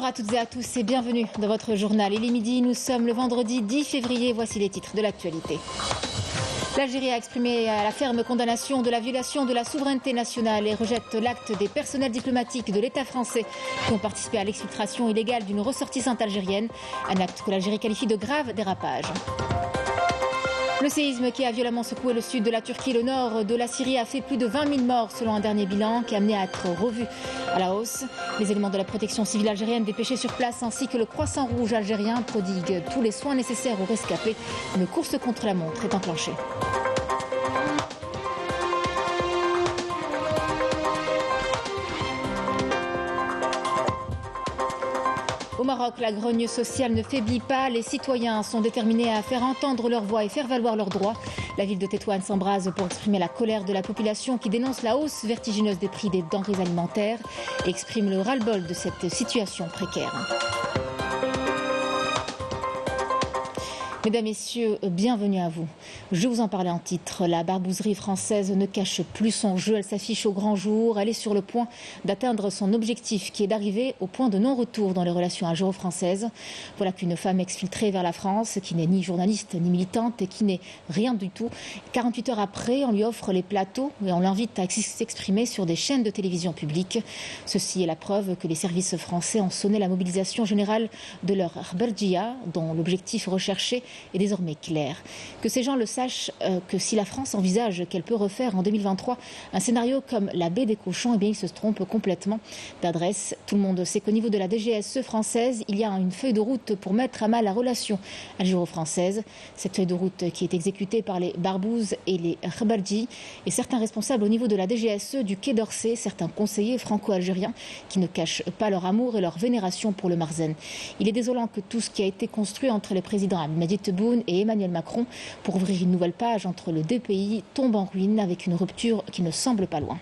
Bonjour à toutes et à tous et bienvenue dans votre journal. Il est midi, nous sommes le vendredi 10 février. Voici les titres de l'actualité. L'Algérie a exprimé la ferme condamnation de la violation de la souveraineté nationale et rejette l'acte des personnels diplomatiques de l'État français qui ont participé à l'exfiltration illégale d'une ressortissante algérienne. Un acte que l'Algérie qualifie de grave dérapage. Le séisme qui a violemment secoué le sud de la Turquie et le nord de la Syrie a fait plus de 20 000 morts selon un dernier bilan qui a amené à être revu à la hausse. Les éléments de la protection civile algérienne dépêchés sur place ainsi que le Croissant Rouge algérien prodiguent tous les soins nécessaires aux rescapés. Une course contre la montre est enclenchée. Au Maroc, la grogne sociale ne faiblit pas. Les citoyens sont déterminés à faire entendre leur voix et faire valoir leurs droits. La ville de Tétouan s'embrase pour exprimer la colère de la population qui dénonce la hausse vertigineuse des prix des denrées alimentaires et exprime le ras-le-bol de cette situation précaire. Mesdames, Messieurs, bienvenue à vous. Je vous en parlais en titre. La barbouzerie française ne cache plus son jeu. Elle s'affiche au grand jour. Elle est sur le point d'atteindre son objectif qui est d'arriver au point de non-retour dans les relations algéro-françaises. Voilà qu'une femme exfiltrée vers la France, qui n'est ni journaliste ni militante et qui n'est rien du tout. 48 heures après, on lui offre les plateaux et on l'invite à s'exprimer sur des chaînes de télévision publiques. Ceci est la preuve que les services français ont sonné la mobilisation générale de leur Khbarjia, dont l'objectif recherché est désormais clair. Que ces gens le sachent, que si la France envisage qu'elle peut refaire en 2023 un scénario comme la baie des cochons, eh bien ils se trompent complètement d'adresse. Tout le monde sait qu'au niveau de la DGSE française, il y a une feuille de route pour mettre à mal la relation algéro-française. Cette feuille de route qui est exécutée par les barbouzes et les Khbarji et certains responsables au niveau de la DGSE du Quai d'Orsay, certains conseillers franco-algériens qui ne cachent pas leur amour et leur vénération pour le Marzen. Il est désolant que tout ce qui a été construit entre les présidents Abdelmadjid Tebboune et Emmanuel Macron pour ouvrir une nouvelle page entre les deux pays tombe en ruine avec une rupture qui ne semble pas loin.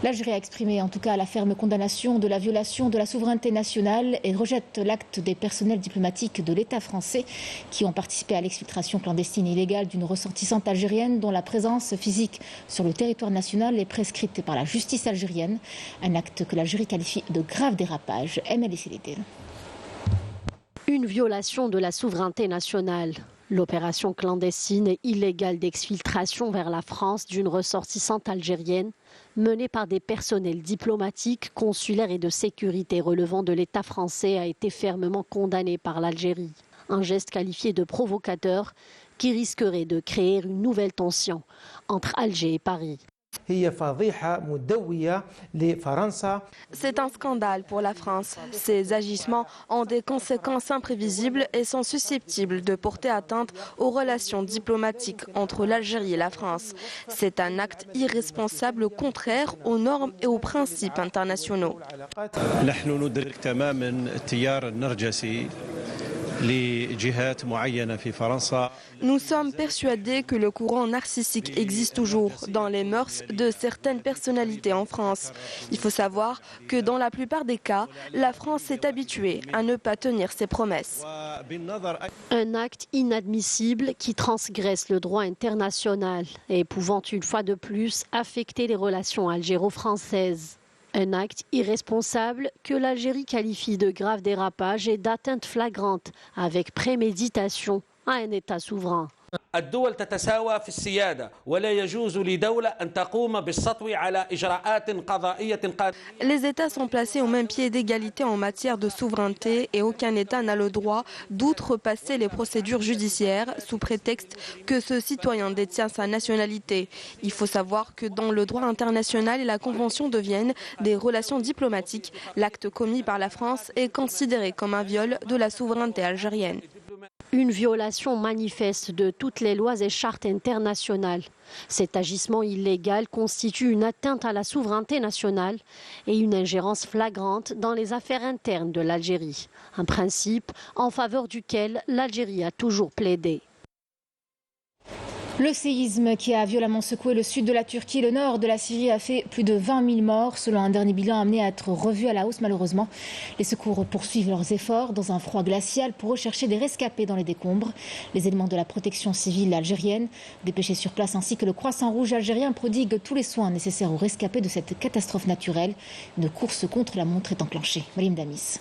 L'Algérie a exprimé en tout cas la ferme condamnation de la violation de la souveraineté nationale et rejette l'acte des personnels diplomatiques de l'État français qui ont participé à l'exfiltration clandestine et illégale d'une ressortissante algérienne dont la présence physique sur le territoire national est prescrite par la justice algérienne. Un acte que l'Algérie qualifie de grave dérapage. Une violation de la souveraineté nationale. L'opération clandestine et illégale d'exfiltration vers la France d'une ressortissante algérienne menée par des personnels diplomatiques, consulaires et de sécurité relevant de l'État français a été fermement condamnée par l'Algérie. Un geste qualifié de provocateur qui risquerait de créer une nouvelle tension entre Alger et Paris. C'est un scandale pour la France. Ces agissements ont des conséquences imprévisibles et sont susceptibles de porter atteinte aux relations diplomatiques entre l'Algérie et la France. C'est un acte irresponsable contraire aux normes et aux principes internationaux. Nous sommes persuadés que le courant narcissique existe toujours dans les mœurs de certaines personnalités en France. Il faut savoir que dans la plupart des cas, la France s'est habituée à ne pas tenir ses promesses. Un acte inadmissible qui transgresse le droit international et pouvant une fois de plus affecter les relations algéro-françaises. Un acte irresponsable que l'Algérie qualifie de grave dérapage et d'atteinte flagrante les à un État souverain. الدول تتساوى في السيادة ولا يجوز لدولة أن تقوم بالسطو على إجراءات قضائية. Les États sont placés au même pied d'égalité en matière de souveraineté et aucun État n'a le droit d'outrepasser les procédures judiciaires sous prétexte que ce citoyen détient sa nationalité. Il faut savoir que dans le droit international et la Convention de Vienne des relations diplomatiques, l'acte commis par la France est considéré comme un viol de la souveraineté algérienne. Une violation manifeste de toutes les lois et chartes internationales. Cet agissement illégal constitue une atteinte à la souveraineté nationale et une ingérence flagrante dans les affaires internes de l'Algérie. Un principe en faveur duquel l'Algérie a toujours plaidé. Le séisme qui a violemment secoué le sud de la Turquie et le nord de la Syrie a fait plus de 20 000 morts, selon un dernier bilan amené à être revu à la hausse malheureusement. Les secours poursuivent leurs efforts dans un froid glacial pour rechercher des rescapés dans les décombres. Les éléments de la protection civile algérienne, dépêchés sur place, ainsi que le Croissant Rouge algérien prodiguent tous les soins nécessaires aux rescapés de cette catastrophe naturelle. Une course contre la montre est enclenchée. Malim Damis.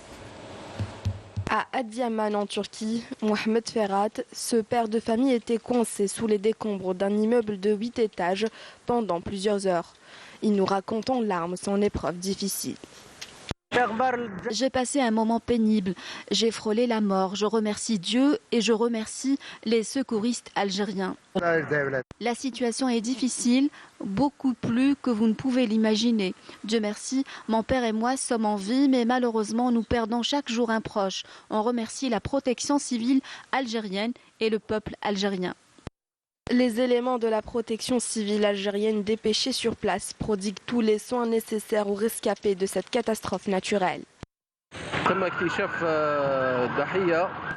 À Adiyaman en Turquie, Mohamed Ferhat, ce père de famille était coincé sous les décombres d'un immeuble de 8 étages pendant plusieurs heures. Il nous raconte en larmes son épreuve difficile. J'ai passé un moment pénible, j'ai frôlé la mort. Je remercie Dieu et je remercie les secouristes algériens. La situation est difficile, beaucoup plus que vous ne pouvez l'imaginer. Dieu merci, mon père et moi sommes en vie, mais malheureusement nous perdons chaque jour un proche. On remercie la protection civile algérienne et le peuple algérien. Les éléments de la protection civile algérienne dépêchés sur place prodiguent tous les soins nécessaires aux rescapés de cette catastrophe naturelle.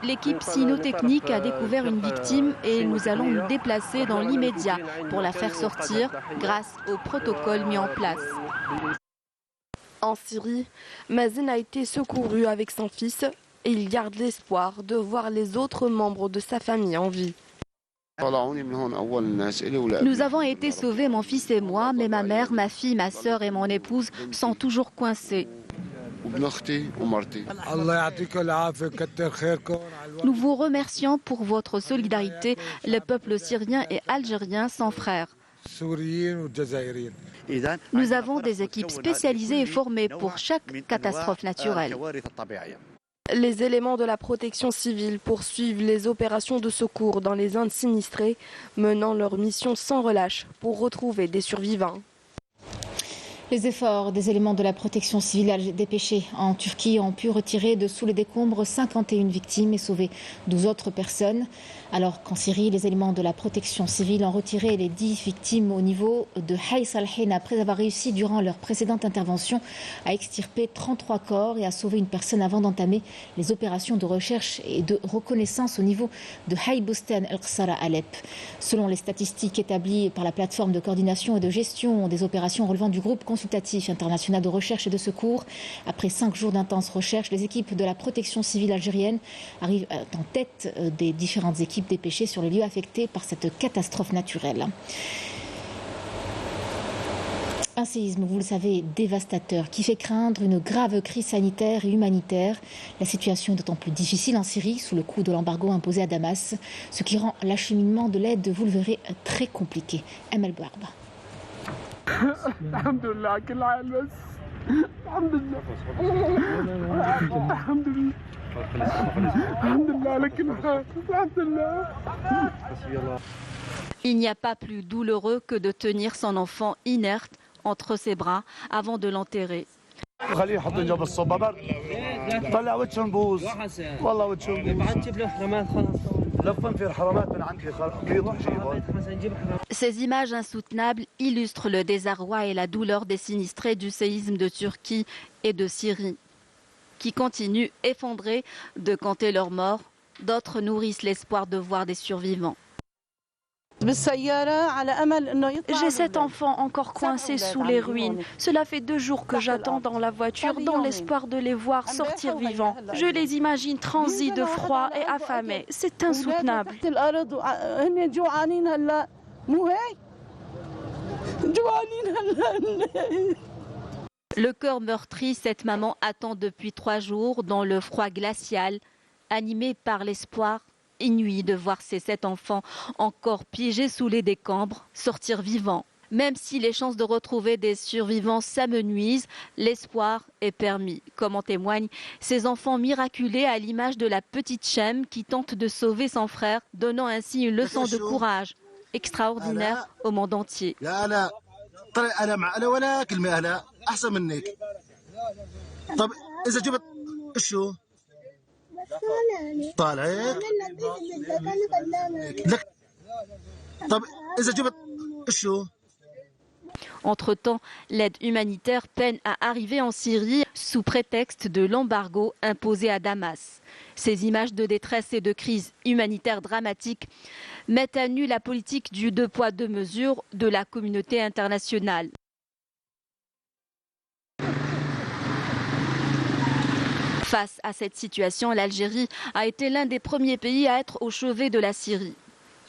L'équipe cynotechnique a découvert une victime et nous allons nous déplacer dans l'immédiat pour la faire sortir grâce au protocole mis en place. En Syrie, Mazen a été secouru avec son fils et il garde l'espoir de voir les autres membres de sa famille en vie. Nous avons été sauvés, mon fils et moi, mais ma mère, ma fille, ma sœur et mon épouse sont toujours coincés. Nous vous remercions pour votre solidarité. Le peuple syrien et algérien sont frères. Nous avons des équipes spécialisées et formées pour chaque catastrophe naturelle. Les éléments de la protection civile poursuivent les opérations de secours dans les zones sinistrées, menant leur mission sans relâche pour retrouver des survivants. Les efforts des éléments de la protection civile dépêchés en Turquie ont pu retirer de sous les décombres 51 victimes et sauver 12 autres personnes. Alors qu'en Syrie, les éléments de la protection civile ont retiré les 10 victimes au niveau de Hay Salhin après avoir réussi durant leur précédente intervention à extirper 33 corps et à sauver une personne avant d'entamer les opérations de recherche et de reconnaissance au niveau de Hay Bustan el-Qsara à Alep. Selon les statistiques établies par la plateforme de coordination et de gestion des opérations relevant du groupe consultatif international de recherche et de secours, après 5 jours d'intenses recherches, les équipes de la protection civile algérienne arrivent en tête des différentes équipes dépêchées sur les lieux affectés par cette catastrophe naturelle. Un séisme, vous le savez, dévastateur, qui fait craindre une grave crise sanitaire et humanitaire. La situation est d'autant plus difficile en Syrie, sous le coup de l'embargo imposé à Damas, ce qui rend l'acheminement de l'aide, vous le verrez, très compliqué. Amel Bouarba. Il n'y a pas plus douloureux que de tenir son enfant inerte entre ses bras avant de l'enterrer. Ces images insoutenables illustrent le désarroi et la douleur des sinistrés du séisme de Turquie et de Syrie, qui continuent effondrés de compter leurs morts. D'autres nourrissent l'espoir de voir des survivants. J'ai cet enfant encore coincé sous les ruines. Cela fait 2 jours que j'attends dans la voiture dans l'espoir de les voir sortir vivants. Je les imagine transis de froid et affamés. C'est insoutenable. Le cœur meurtri, cette maman attend depuis 3 jours dans le froid glacial, animée par l'espoir inouï de voir ses 7 enfants encore piégés sous les décombres sortir vivants. Même si les chances de retrouver des survivants s'amenuisent, l'espoir est permis, comme en témoignent ces enfants miraculés à l'image de la petite Shem qui tente de sauver son frère, donnant ainsi une leçon de courage extraordinaire au monde entier. Entre-temps, l'aide humanitaire peine à arriver en Syrie sous prétexte de l'embargo imposé à Damas. Ces images de détresse et de crise humanitaire dramatique mettent à nu la politique du 2 poids 2 mesures de la communauté internationale. Face à cette situation, l'Algérie a été l'un des premiers pays à être au chevet de la Syrie.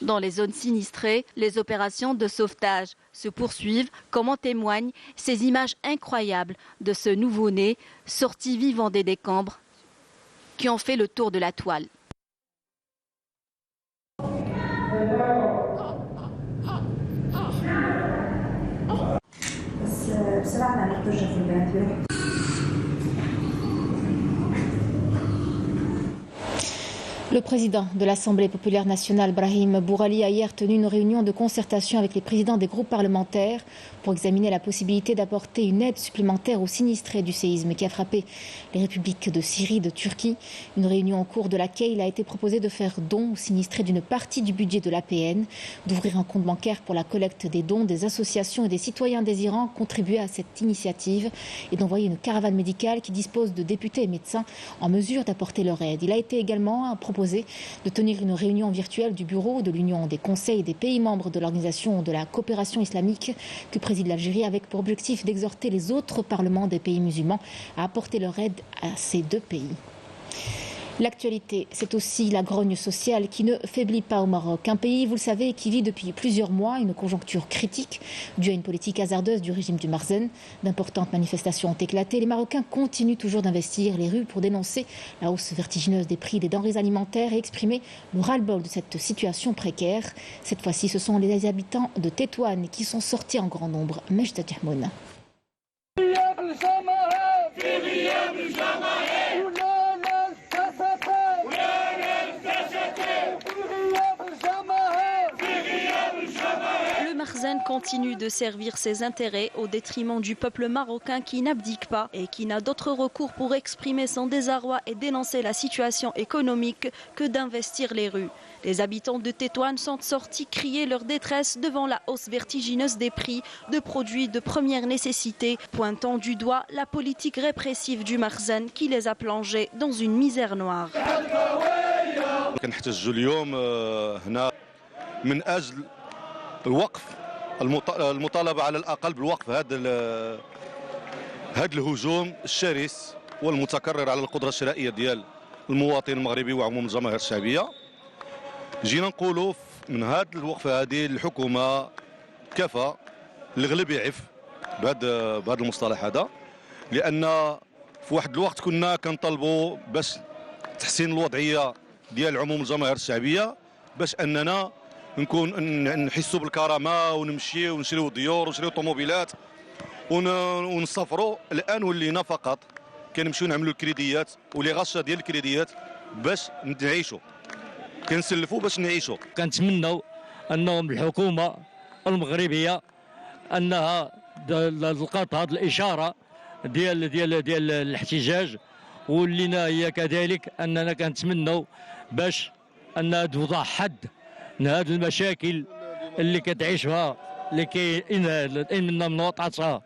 Dans les zones sinistrées, les opérations de sauvetage se poursuivent, comme en témoignent ces images incroyables de ce nouveau-né sorti vivant des décombres qui ont fait le tour de la toile. Le président de l'Assemblée populaire nationale, Brahim Bourali, a hier tenu une réunion de concertation avec les présidents des groupes parlementaires pour examiner la possibilité d'apporter une aide supplémentaire aux sinistrés du séisme qui a frappé les républiques de Syrie et de Turquie. Une réunion au cours de laquelle il a été proposé de faire don aux sinistrés d'une partie du budget de l'APN, d'ouvrir un compte bancaire pour la collecte des dons des associations et des citoyens désirant contribuer à cette initiative et d'envoyer une caravane médicale qui dispose de députés et médecins en mesure d'apporter leur aide. Il a été également proposé de tenir une réunion virtuelle du bureau de l'Union des conseils des pays membres de l'Organisation de la coopération islamique que préside l'Algérie avec pour objectif d'exhorter les autres parlements des pays musulmans à apporter leur aide à ces deux pays. L'actualité, c'est aussi la grogne sociale qui ne faiblit pas au Maroc. Un pays, vous le savez, qui vit depuis plusieurs mois une conjoncture critique due à une politique hasardeuse du régime du Marzen. D'importantes manifestations ont éclaté. Les Marocains continuent toujours d'investir les rues pour dénoncer la hausse vertigineuse des prix des denrées alimentaires et exprimer le ras-le-bol de cette situation précaire. Cette fois-ci, ce sont les habitants de Tétouan qui sont sortis en grand nombre. Mejda Djahmoun. Le Marzen continue de servir ses intérêts au détriment du peuple marocain qui n'abdique pas et qui n'a d'autre recours pour exprimer son désarroi et dénoncer la situation économique que d'investir les rues. Les habitants de Tétouan sont sortis crier leur détresse devant la hausse vertigineuse des prix de produits de première nécessité, pointant du doigt la politique répressive du Marzen qui les a plongés dans une misère noire. الوقف المطالبة على الأقل بالوقف هذا الهجوم الشرس والمتكرر على القدرة الشرائية ديال المواطن المغربي وعموم الجماهير الشعبية. جينا نقولوا من هذه الوقفة هذه الحكومة كفى الغلب يعف بهذا المصطلح هذا، لأن في واحد الوقت كنا كنطالبوا باش تحسين الوضعية ديال عموم الجماهير الشعبية باش أننا نحسوا بالكرامه ونمشيو ونشريو ديور ونشريو طوموبيلات ونسافروا. الان ولينا فقط كنمشيو نعملوا الكريديات ولي غاشه ديال الكريديات باش نعيشوا، كنسلفوا باش نعيشوا. كنتمنوا انهم الحكومه المغربيه انها لقات هذه الاشاره ديال الاحتجاج، ولينا هي كذلك اننا كنتمنوا باش انها توضع حد هذه المشاكل اللي كتعيشها اللي كاين من وطأتها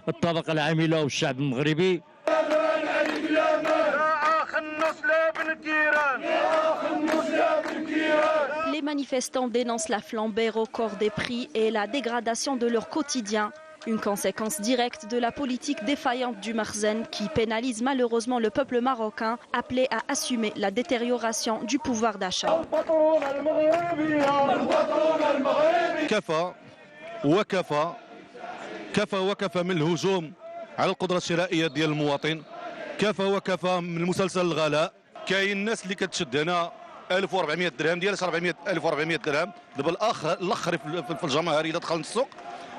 الطبقة العاملة والشعب المغربي. Les manifestants dénoncent la flambée record des prix et la dégradation de leur quotidien. Une conséquence directe de la politique défaillante du Marzen qui pénalise malheureusement le peuple marocain appelé à assumer la détérioration du pouvoir d'achat. كفى من الهجوم على القدرة الشرائية ديال المواطن، كفى من المسلسل الغلاء. كاين الناس اللي كتشد هنا 1400 درهم ديال 1400 درهم، دابا الاخر في الجماهير اذا دخل للسوق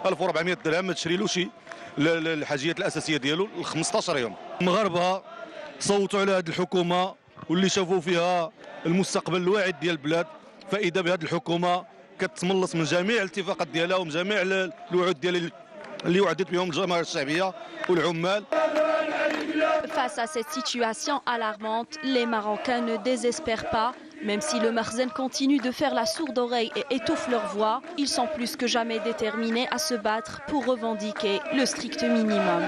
1400 درهم ما تشريلوش الحاجيات الاساسيه ديالو ل 15 يوم. المغاربه صوتوا على هذه الحكومه واللي شافوا فيها المستقبل الواعد ديال البلاد، فاذا بهذه الحكومه كتملص من جميع الاتفاقات ديالها ومن جميع الوعود ديال اللي وعدت بهم الجماهير الشعبيه والعمال. Face à cette situation alarmante, les Marocains ne désespèrent pas. Même si le Marzen continue de faire la sourde oreille et étouffe leur voix, ils sont plus que jamais déterminés à se battre pour revendiquer le strict minimum.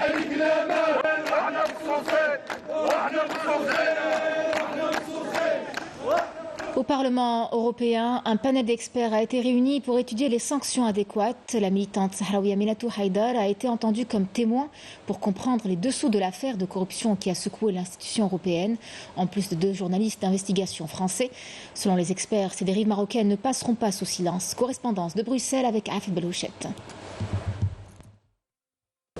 Au Parlement européen, un panel d'experts a été réuni pour étudier les sanctions adéquates. La militante sahraouie Aminatou Haïdar a été entendue comme témoin pour comprendre les dessous de l'affaire de corruption qui a secoué l'institution européenne, en plus de 2 journalistes d'investigation français. Selon les experts, ces dérives marocaines ne passeront pas sous silence. Correspondance de Bruxelles avec Afid Belouchet.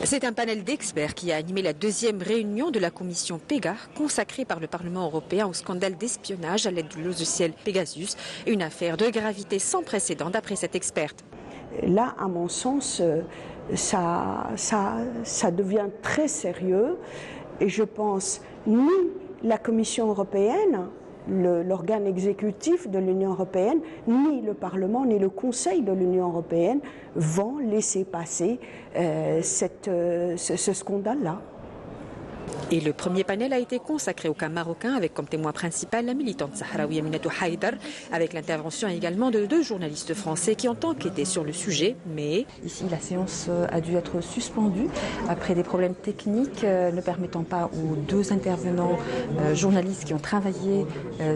C'est un panel d'experts qui a animé la deuxième réunion de la commission PEGA, consacrée par le Parlement européen au scandale d'espionnage à l'aide du logiciel Pegasus, une affaire de gravité sans précédent d'après cette experte. Là, à mon sens, ça devient très sérieux et je pense ni la Commission européenne, l'organe exécutif de l'Union européenne, ni le Parlement, ni le Conseil de l'Union européenne vont laisser passer ce scandale-là. Et le premier panel a été consacré au cas marocain avec comme témoin principal la militante sahraoui Aminatou Haïdar, avec l'intervention également de 2 journalistes français qui ont enquêté sur le sujet. Mais ici, la séance a dû être suspendue après des problèmes techniques ne permettant pas aux 2 intervenants journalistes qui ont travaillé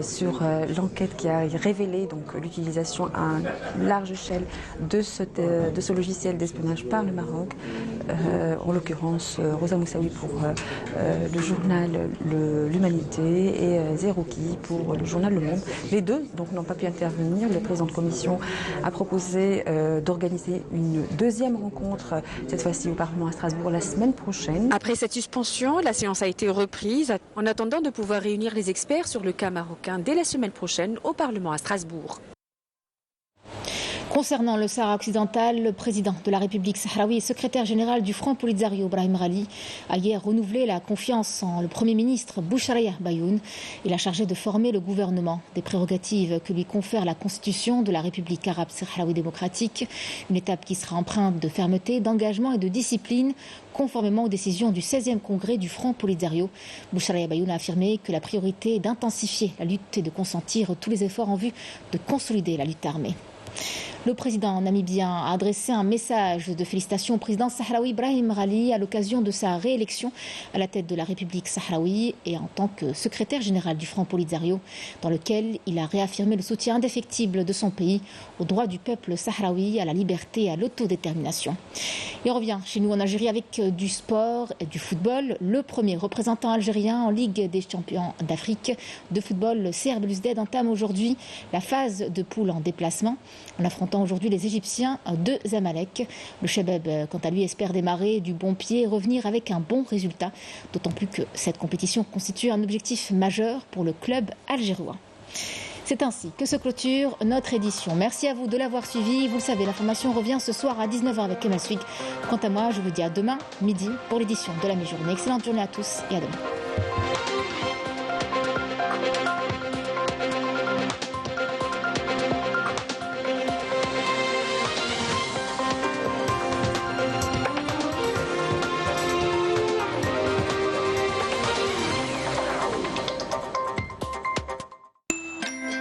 sur l'enquête qui a révélé l'utilisation à large échelle de ce logiciel d'espionnage par le Maroc, en l'occurrence Rosa Moussaoui pour le journal L'Humanité et Zerouki pour le journal Le Monde. Les 2 n'ont pas pu intervenir. Le président de commission a proposé d'organiser une deuxième rencontre, cette fois-ci au Parlement à Strasbourg, la semaine prochaine. Après cette suspension, la séance a été reprise en attendant de pouvoir réunir les experts sur le cas marocain dès la semaine prochaine au Parlement à Strasbourg. Concernant le Sahara occidental, le président de la République sahraoui et secrétaire général du Front Polisario, Brahim Rali, a hier renouvelé la confiance en le Premier ministre Boucharaya Bayoun. Il a chargé de former le gouvernement, des prérogatives que lui confère la Constitution de la République arabe sahraoui démocratique. Une étape qui sera empreinte de fermeté, d'engagement et de discipline, conformément aux décisions du 16e congrès du Front Polisario. Boucharaya Bayoun a affirmé que la priorité est d'intensifier la lutte et de consentir tous les efforts en vue de consolider la lutte armée. Le président namibien a adressé un message de félicitations au président sahraoui Brahim Rali à l'occasion de sa réélection à la tête de la République sahraoui et en tant que secrétaire général du Front Polisario, dans lequel il a réaffirmé le soutien indéfectible de son pays aux droits du peuple sahraoui, à la liberté et à l'autodétermination. Et on revient chez nous en Algérie avec du sport et du football. Le premier représentant algérien en Ligue des champions d'Afrique de football, le CR Belouizdad, entame aujourd'hui la phase de poule en déplacement en affrontant aujourd'hui les Égyptiens de Zamalek. Le Chebeb, quant à lui, espère démarrer du bon pied et revenir avec un bon résultat, d'autant plus que cette compétition constitue un objectif majeur pour le club algérois. C'est ainsi que se clôture notre édition. Merci à vous de l'avoir suivi. Vous le savez, l'information revient ce soir à 19h avec Emma Swig. Quant à moi, je vous dis à demain, midi, pour l'édition de la mi-journée. Excellente journée à tous et à demain.